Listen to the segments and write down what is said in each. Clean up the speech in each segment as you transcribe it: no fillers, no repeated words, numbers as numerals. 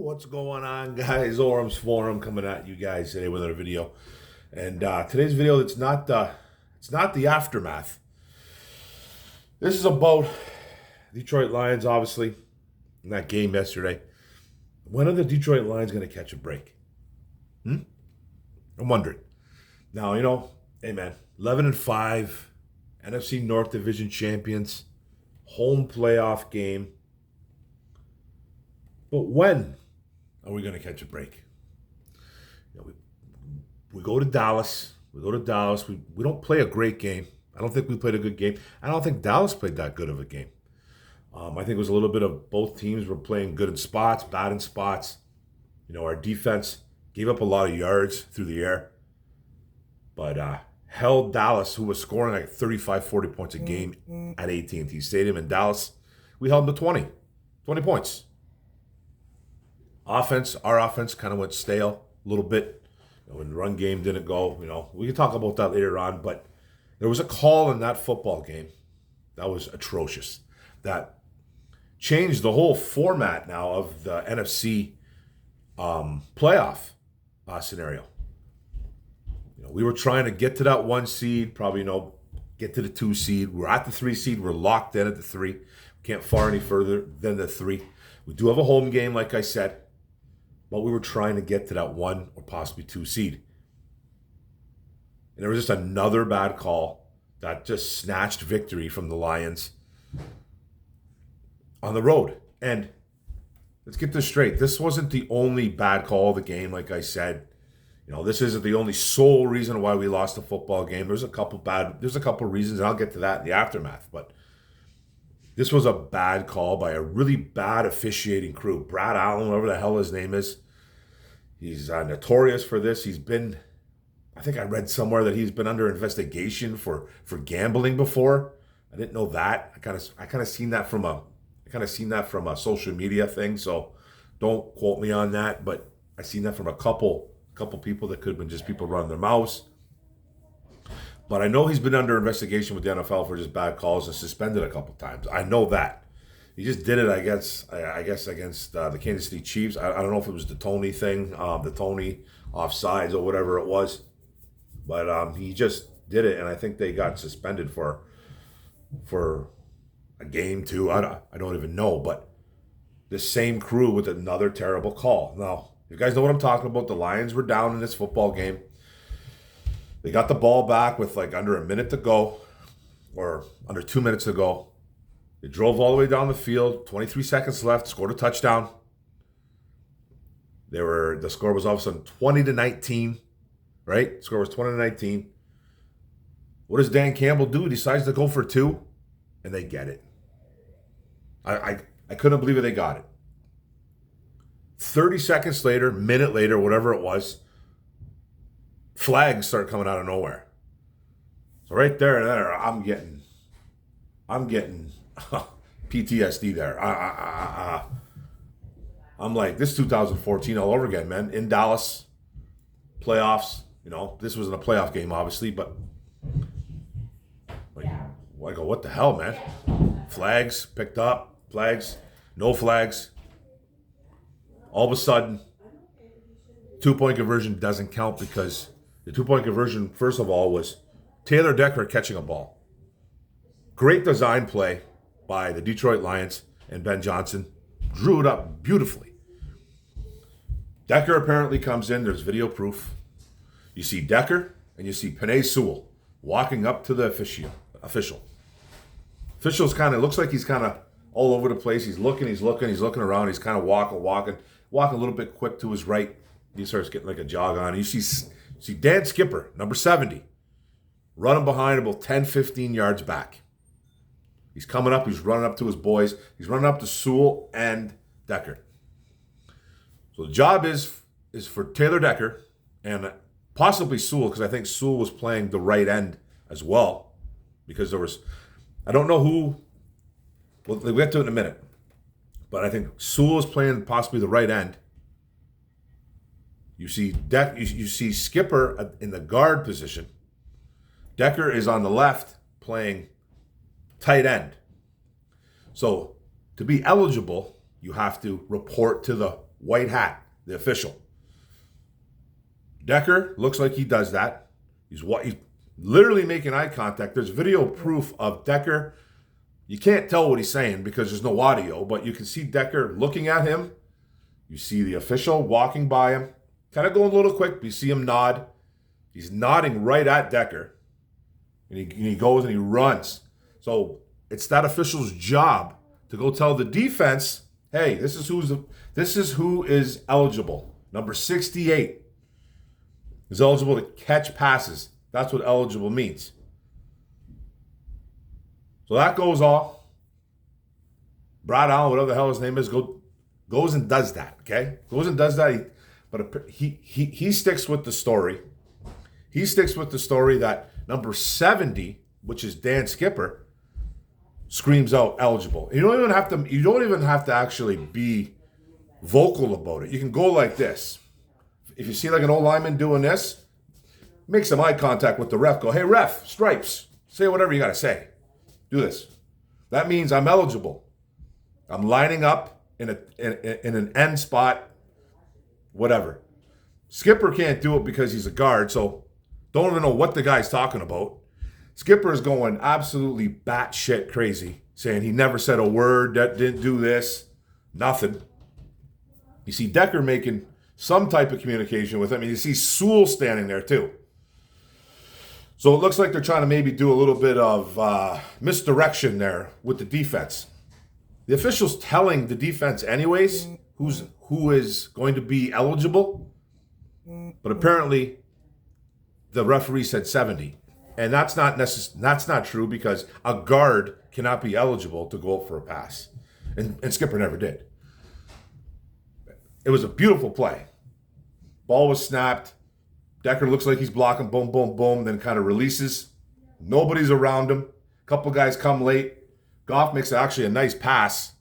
What's going on, guys? Orum's Forum coming at you guys today with another video. And today's video, it's not the aftermath. This is about Detroit Lions, obviously, in that game yesterday. When are the Detroit Lions going to catch a break? I'm wondering. Now, hey man, 11-5, NFC North Division champions, home playoff game. But when are we going to catch a break? We go to Dallas. We don't play a great game. I don't think we played a good game. I don't think Dallas played that good of a game. I think it was a little bit of both teams were playing good in spots, bad in spots. Our defense gave up a lot of yards through the air, but held Dallas, who was scoring like 35, 40 points a game at AT&T Stadium in Dallas. We held them to 20 points. Our offense kind of went stale a little bit. When the run game didn't go, we can talk about that later on, but there was a call in that football game that was atrocious. That changed the whole format now of the NFC playoff scenario. We were trying to get to that 1 seed, probably, get to the 2 seed. We're at the 3 seed. We're locked in at the 3. Can't far any further than the 3. We do have a home game, like I said, but we were trying to get to that 1 or possibly 2 seed. And there was just another bad call that just snatched victory from the Lions on the road. And let's get this straight. This wasn't the only bad call of the game, like I said. This isn't the only sole reason why we lost the football game. There's a couple reasons, and I'll get to that in the aftermath. But this was a bad call by a really bad officiating crew. Brad Allen, whatever the hell his name is, he's notorious for this. I think I read somewhere that he's been under investigation for gambling before. I didn't know that. I kind of seen that from a social media thing. So don't quote me on that, but I seen that from a couple people that could have been just people running their mouths. But I know he's been under investigation with the NFL for just bad calls and suspended a couple times. I know that. He just did it, I guess against the Kansas City Chiefs. I don't know if it was the Tony thing, the Tony offsides or whatever it was. But he just did it, and I think they got suspended for a game too. I don't even know. But the same crew with another terrible call. Now, you guys know what I'm talking about. The Lions were down in this football game. They got the ball back with like under a minute to go, or under 2 minutes to go. They drove all the way down the field, 23 seconds left, scored a touchdown. The score was all of a sudden 20-19, right? The score was 20-19. What does Dan Campbell do? He decides to go for 2, and they get it. I couldn't believe it. They got it. 30 seconds later, minute later, whatever it was, flags start coming out of nowhere. So right there, I'm getting PTSD there. I'm like, this is 2014 all over again, man. In Dallas, playoffs. This wasn't a playoff game, obviously, but I go, what the hell, man? Flags picked up, flags, no flags. All of a sudden, 2-point conversion doesn't count because the 2-point conversion, first of all, was Taylor Decker catching a ball. Great design play by the Detroit Lions and Ben Johnson. Drew it up beautifully. Decker apparently comes in. There's video proof. You see Decker and you see Penei Sewell walking up to the official. Official's looks like he's kind of all over the place. He's looking around. He's kind of walking a little bit quick to his right. He starts getting like a jog on. You see Dan Skipper, number 70, running behind about 10, 15 yards back. He's coming up. He's running up to his boys. He's running up to Sewell and Decker. So the job is for Taylor Decker and possibly Sewell, because I think Sewell was playing the right end as well. Because I don't know who, we'll get to it in a minute. But I think Sewell was playing possibly the right end. You see Skipper in the guard position. Decker is on the left playing tight end. So to be eligible, you have to report to the white hat, the official. Decker looks like he does that. He's literally making eye contact. There's video proof of Decker. You can't tell what he's saying because there's no audio, but you can see Decker looking at him. You see the official walking by him, kind of going a little quick, but you see him nod. He's nodding right at Decker. And he goes and he runs. So it's that official's job to go tell the defense, hey, this is who is eligible. Number 68 is eligible to catch passes. That's what eligible means. So that goes off. Brad Allen, whatever the hell his name is, goes and does that, okay? Goes and does that. But he sticks with the story. He sticks with the story that number 70, which is Dan Skipper, screams out eligible. You don't even have to actually be vocal about it. You can go like this. If you see like an old lineman doing this, make some eye contact with the ref. Go, hey ref, stripes. Say whatever you gotta say. Do this. That means I'm eligible. I'm lining up in an end spot, whatever. Skipper can't do it because he's a guard, so don't even know what the guy's talking about. Skipper is going absolutely batshit crazy, saying he never said a word, that didn't do this, nothing. You see Decker making some type of communication with him, and you see Sewell standing there too. So it looks like they're trying to maybe do a little bit of misdirection there with the defense. The official's telling the defense anyways who is going to be eligible, but apparently the referee said 70. And that's not true because a guard cannot be eligible to go up for a pass. And Skipper never did. It was a beautiful play. Ball was snapped. Decker looks like he's blocking, boom, boom, boom, then kind of releases. Nobody's around him. A couple guys come late. Goff makes actually a nice pass.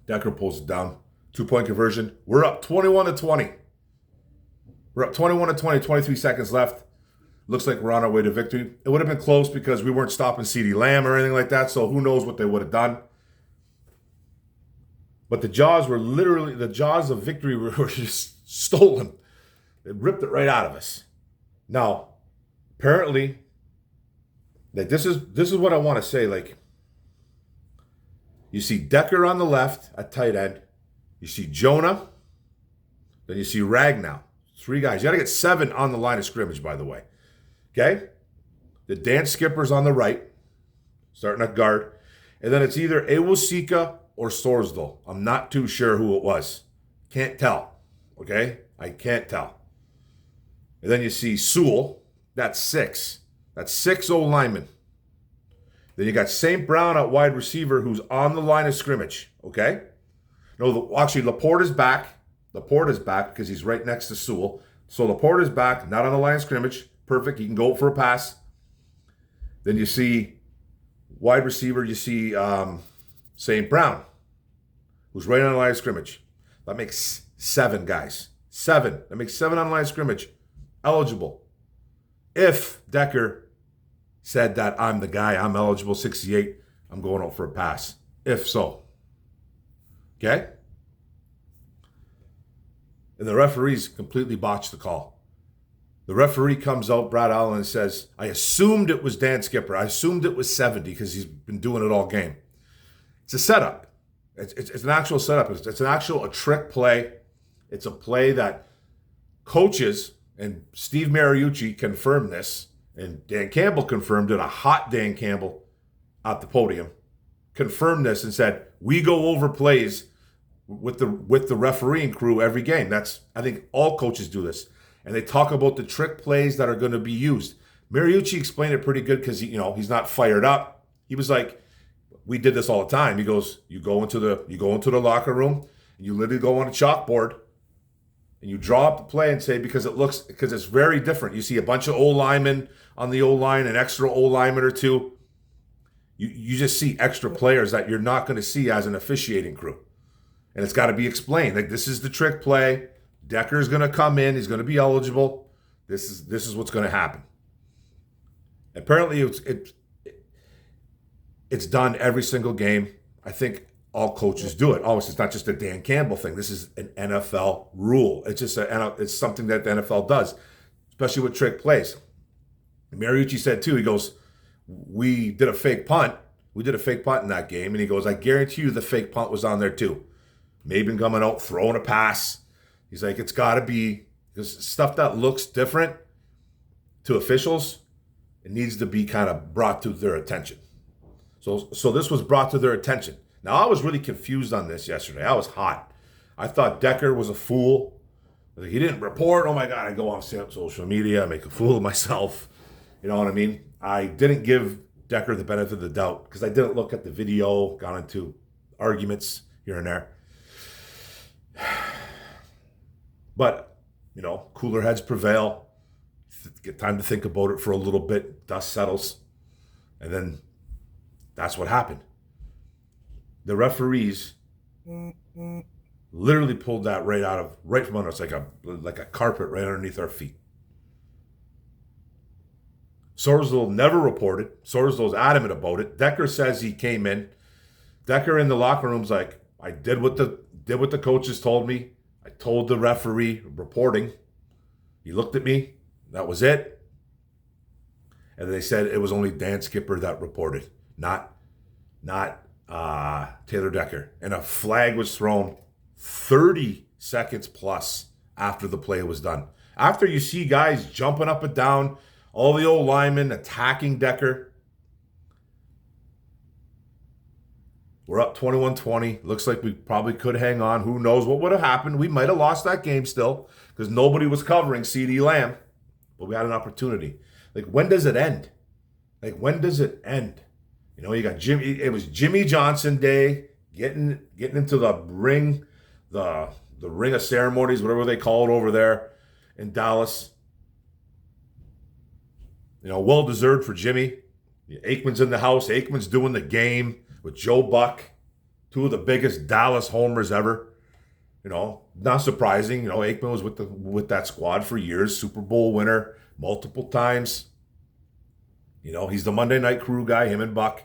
Decker pulls it down. 2-point conversion. We're up 21-20. We're up 21-20, 23 seconds left. Looks like we're on our way to victory. It would have been close because we weren't stopping CeeDee Lamb or anything like that, so who knows what they would have done. But the jaws of victory were just stolen. They ripped it right out of us. Now, apparently, like this is what I want to say. Like, you see Decker on the left at tight end. You see Jonah. Then you see Ragnow. 3 guys. You got to get 7 on the line of scrimmage, by the way. Okay? The Dan Skipper's on the right, starting at guard. And then it's either Awosika or Sorsdal. I'm not too sure who it was. Can't tell. Okay? I can't tell. And then you see Sewell. That's 6. That's 6 old linemen. Then you got St. Brown at wide receiver who's on the line of scrimmage. Okay? No, actually, Laporte is back. Laporte is back because he's right next to Sewell. So Laporte is back, not on the line of scrimmage. Perfect. He can go for a pass. Then you see wide receiver, you see St. Brown, who's right on the line of scrimmage. That makes 7 guys. 7. That makes 7 on the line of scrimmage. Eligible. If Decker said that I'm the guy, I'm eligible, 68, I'm going out for a pass. If so. Okay? And the referees completely botched the call. The referee comes out, Brad Allen, and says, I assumed it was Dan Skipper. I assumed it was 70 because he's been doing it all game. It's a setup. It's an actual setup. It's a trick play. It's a play that coaches, and Steve Mariucci confirmed this, and Dan Campbell confirmed it, a hot Dan Campbell at the podium, confirmed this and said, we go over plays with the refereeing crew every game. I think all coaches do this. And they talk about the trick plays that are going to be used. Mariucci explained it pretty good because he's not fired up. He was like, we did this all the time. He goes, you go into the locker room, and you literally go on a chalkboard, and you draw up the play and say, because it's very different. You see a bunch of old linemen on the old line, an extra old lineman or two. You just see extra players that you're not going to see as an officiating crew. And it's got to be explained. Like, this is the trick play. Decker's going to come in. He's going to be eligible. This is what's going to happen. Apparently, it's done every single game. I think all coaches do it. Obviously, it's not just a Dan Campbell thing. This is an NFL rule. It's just it's something that the NFL does, especially with trick plays. Mariucci said too, he goes, we did a fake punt. We did a fake punt in that game. And he goes, I guarantee you the fake punt was on there too. Maben coming out, throwing a pass. He's like, it's got to be, because stuff that looks different to officials, it needs to be kind of brought to their attention. So this was brought to their attention. Now, I was really confused on this yesterday. I was hot. I thought Decker was a fool. He didn't report. Oh my God, I go on social media, I make a fool of myself. You know what I mean? I didn't give Decker the benefit of the doubt because I didn't look at the video, got into arguments here and there. But, you know, cooler heads prevail. Get time to think about it for a little bit. Dust settles. And then that's what happened. The referees literally pulled that right from under us, like a carpet right underneath our feet. Sorsdal never reported. Sorsdal's adamant about it. Decker says he came in. Decker in the locker room's like, I did what the coaches told me. I told the referee reporting. He looked at me. That was it. And they said it was only Dan Skipper that reported, not Taylor Decker. And a flag was thrown 30 seconds plus after the play was done. After you see guys jumping up and down, all the old linemen attacking Decker. We're up 21-20. Looks like we probably could hang on. Who knows what would have happened? We might have lost that game still because nobody was covering CeeDee Lamb. But we had an opportunity. Like, when does it end? Like, when does it end? You know, you got Jimmy. It was Jimmy Johnson Day, getting into the ring, the ring of ceremonies, whatever they call it over there in Dallas. You know, well deserved for Jimmy. Aikman's in the house. Aikman's doing the game with Joe Buck, two of the biggest Dallas homers ever. You know, not surprising. You know, Aikman was with that squad for years, Super Bowl winner multiple times. You know, he's the Monday Night Crew guy, him and Buck.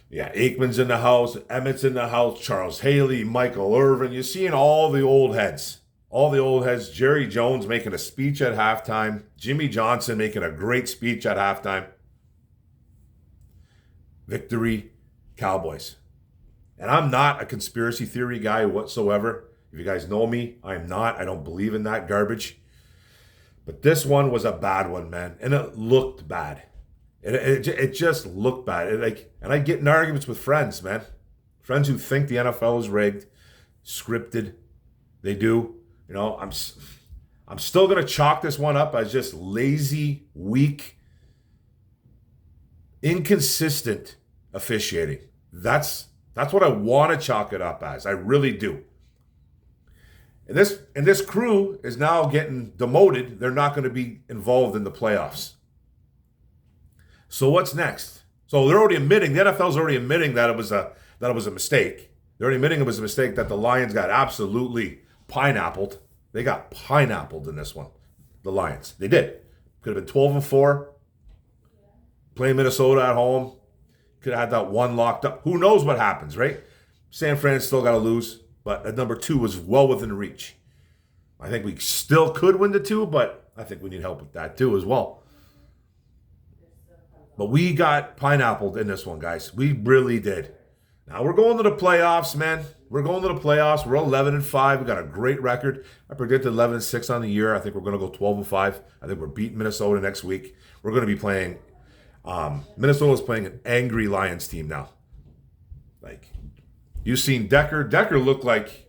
Yeah, Aikman's in the house, Emmett's in the house, Charles Haley, Michael Irvin. You're seeing all the old heads. All the old heads. Jerry Jones making a speech at halftime. Jimmy Johnson making a great speech at halftime. Victory, Cowboys. And I'm not a conspiracy theory guy whatsoever. If you guys know me, I'm not. I don't believe in that garbage. But this one was a bad one, man. And it looked bad. It just looked bad. And I get in arguments with friends, man. Friends who think the NFL is rigged, scripted. They do. You know, I'm still going to chalk this one up as just lazy, weak, inconsistent officiating. That's what I want to chalk it up as. I really do. And this crew is now getting demoted. They're not going to be involved in the playoffs. So what's next? So they're already admitting, the NFL's already admitting that it was a mistake. They're already admitting it was a mistake, that the Lions got absolutely pineappled. They got pineappled in this one. The Lions. They did. Could have been 12-4. Playing Minnesota at home. Could have had that one locked up. Who knows what happens, right? San Fran still got to lose. But at number 2 was well within reach. I think we still could win the 2, but I think we need help with that too as well. But we got pineappled in this one, guys. We really did. Now we're going to the playoffs, man. We're going to the playoffs. We're 11-5. We got a great record. I predicted 11-6 on the year. I think we're going to go 12-5. I think we're beating Minnesota next week. We're going to be playing. Minnesota's playing an angry Lions team now. Like, you've seen Decker. Decker looked like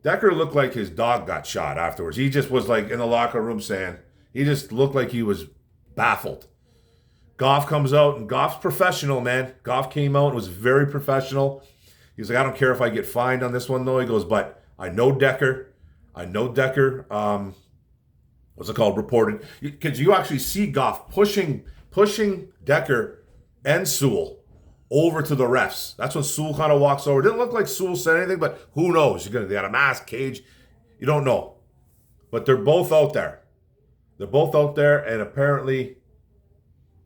his dog got shot afterwards. He just was like in the locker room saying, he just looked like he was baffled. Goff comes out, and Goff's professional, man. Goff came out and was very professional. He's like, I don't care if I get fined on this one, though. He goes, but I know Decker. What's it called? Reported. Because you actually see Goff pushing Decker and Sewell over to the refs. That's when Sewell kind of walks over. It didn't look like Sewell said anything, but who knows? They got a mask, cage. You don't know. But they're both out there. And apparently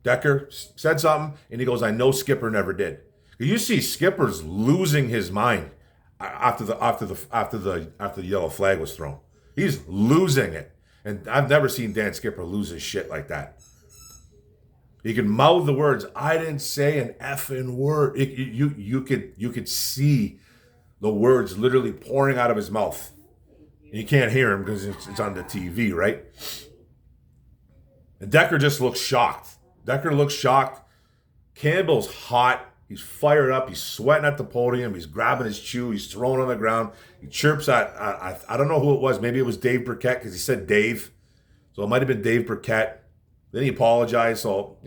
Decker said something, and he goes, I know Skipper never did. You see Skipper's losing his mind after the yellow flag was thrown. He's losing it. And I've never seen Dan Skipper lose his shit like that. He could mouth the words, "I didn't say an effing word." You could see the words literally pouring out of his mouth. And you can't hear him because it's on the TV, right? And Decker just looks shocked. Decker looks shocked. Campbell's hot. He's fired up. He's sweating at the podium. He's grabbing his chew. He's throwing on the ground. He chirps at, I don't know who it was. Maybe it was Dave Burkett because he said Dave. So it might have been Dave Burkett. Then he apologized. So,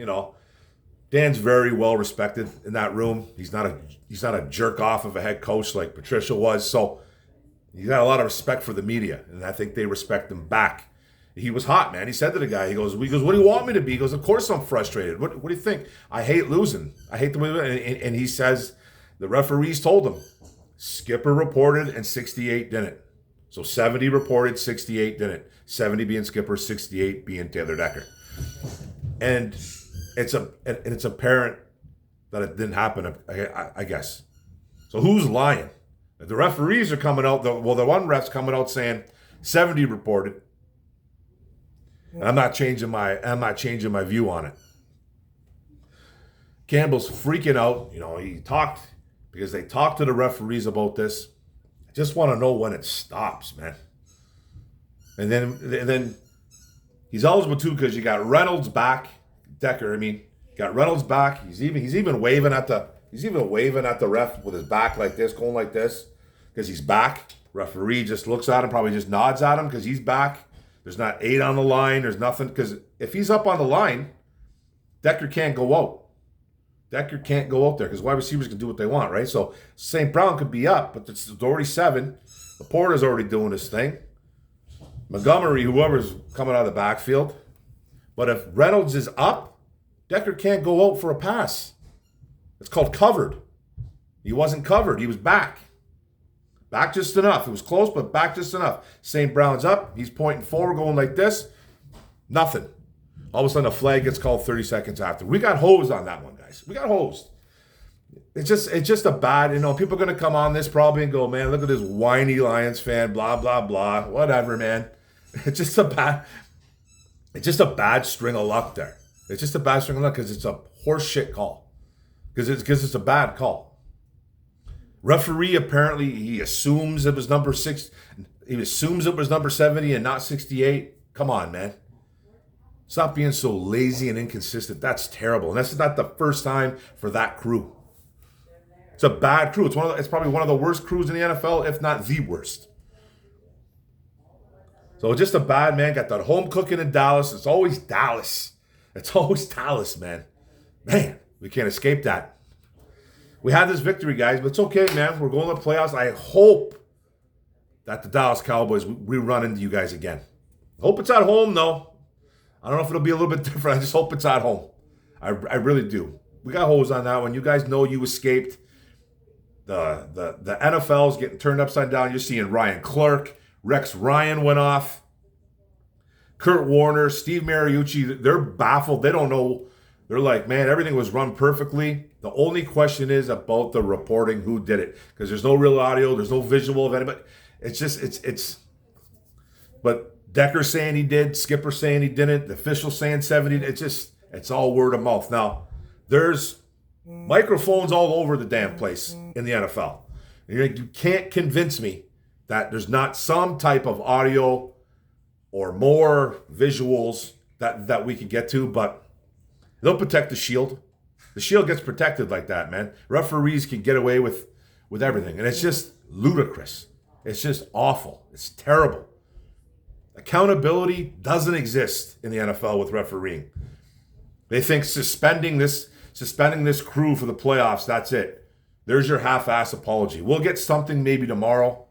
Dan's very well respected in that room. He's not a jerk off of a head coach like Patricia was. So he's got a lot of respect for the media. And I think they respect him back. He was hot, man. He said to the guy, he goes, "What do you want me to be?" He goes, "Of course I'm frustrated. What do you think? I hate losing. I hate the way." And he says the referees told him, Skipper reported and 68 didn't. So 70 reported, 68 didn't. 70 being Skipper, 68 being Taylor Decker. And it's apparent that it didn't happen, I guess. So who's lying? The referees are coming out. The one ref's coming out saying 70 reported. And I'm not changing my view on it. Campbell's freaking out. He talked because they talked to the referees about this. I just want to know when it stops, man. And then he's eligible too because you got Reynolds back, Decker. Got Reynolds back. He's even waving at the ref with his back like this, going like this, because he's back. Referee just looks at him, probably just nods at him because he's back. There's not 8 on the line. There's nothing. Because if he's up on the line, Decker can't go out. Decker can't go out there because wide receivers can do what they want, right? So St. Brown could be up, but it's already 7. Laporta's already doing his thing. Montgomery, whoever's coming out of the backfield. But if Reynolds is up, Decker can't go out for a pass. It's called covered. He wasn't covered. He was back. Back just enough. It was close, but back just enough. St. Brown's up. He's pointing forward, going like this. Nothing. All of a sudden, a flag gets called 30 seconds after. We got hosed on that one, guys. We got hosed. It's just a bad, people are going to come on this probably and go, "Man, look at this whiny Lions fan, blah, blah, blah." Whatever, man. It's just a bad string of luck there. It's just a bad string of luck because it's a horseshit call. Because it's a bad call. Referee apparently he assumes it was number 6. He assumes it was number 70 and not 68. Come on, man. Stop being so lazy and inconsistent. That's terrible. And that's not the first time for that crew. It's a bad crew. It's probably one of the worst crews in the NFL, if not the worst. So just a bad man. Got that home cooking in Dallas. It's always Dallas. It's always Dallas, man. Man, we can't escape that. We had this victory, guys, but it's okay, man. We're going to the playoffs. I hope that the Dallas Cowboys, we run into you guys again. I hope it's at home, though. I don't know if it'll be a little bit different. I just hope it's at home. I really do. We got holes on that one. You guys know you escaped. The NFL's getting turned upside down. You're seeing Ryan Clark. Rex Ryan went off. Kurt Warner, Steve Mariucci, they're baffled. They don't know. They're like, man, everything was run perfectly. The only question is about the reporting, who did it. Because there's no real audio, there's no visual of anybody. But Decker saying he did, Skipper saying he didn't, the official saying 70, it's all word of mouth. Now, there's microphones all over the damn place in the NFL. You can't convince me that there's not some type of audio or more visuals that we can get to, but they'll protect the shield. The shield gets protected like that, man. Referees can get away with everything. And it's just ludicrous. It's just awful. It's terrible. Accountability doesn't exist in the NFL with refereeing. They think suspending this crew for the playoffs, that's it. There's your half-ass apology. We'll get something maybe tomorrow.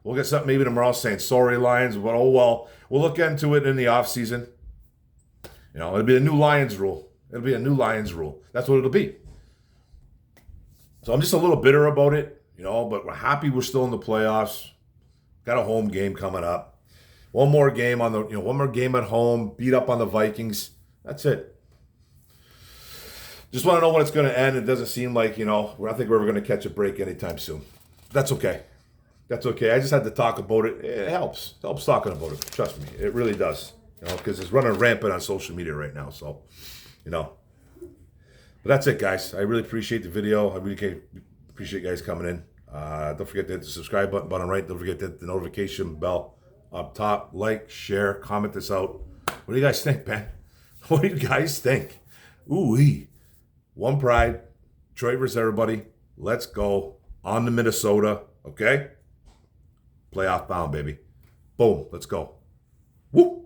Saying, "Sorry, Lions," but oh well. We'll look into it in the offseason. It'll be a new Lions rule. That's what it'll be. So I'm just a little bitter about it, but we're happy we're still in the playoffs. Got a home game coming up. One more game at home, beat up on the Vikings. That's it. Just want to know when it's going to end. It doesn't seem like, I don't think we're ever going to catch a break anytime soon. That's okay. That's okay. I just had to talk about it. It helps. It helps talking about it. Trust me. It really does. Because it's running rampant on social media right now. So, But that's it, guys. I really appreciate the video. I really appreciate you guys coming in. Don't forget to hit the subscribe button right. Don't forget to hit the notification bell up top. Like, share, comment this out. What do you guys think, man? What do you guys think? Ooh-wee. One pride. Detroit versus everybody. Let's go. On to Minnesota. Okay? Playoff bound, baby. Boom. Let's go. Woo!